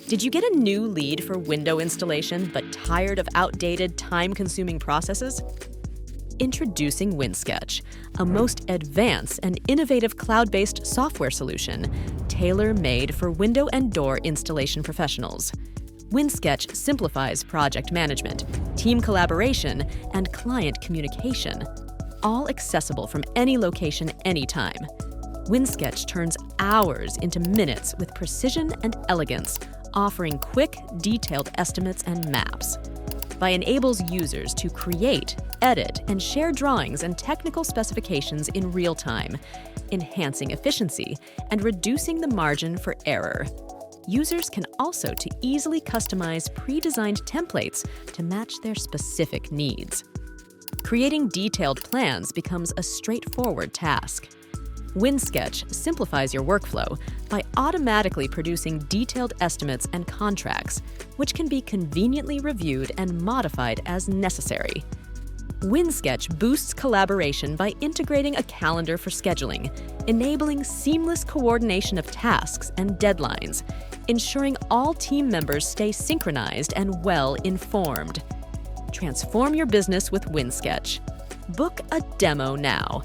Did you get a new lead for window installation but tired of outdated, time-consuming processes? Introducing Windsketch, a most advanced and innovative cloud-based software solution tailor-made for window and door installation professionals. Windsketch simplifies project management, team collaboration, and client communication, all accessible from any location, anytime. Windsketch turns hours into minutes with precision and elegance, offering quick, detailed estimates and maps. Enables users to create, edit, and share drawings and technical specifications in real time, enhancing efficiency and reducing the margin for error. Users can also easily customize pre-designed templates to match their specific needs. Creating detailed plans becomes a straightforward task. Windsketch simplifies your workflow by automatically producing detailed estimates and contracts, which can be conveniently reviewed and modified as necessary. Windsketch boosts collaboration by integrating a calendar for scheduling, enabling seamless coordination of tasks and deadlines, ensuring all team members stay synchronized and well-informed. Transform your business with Windsketch. Book a demo now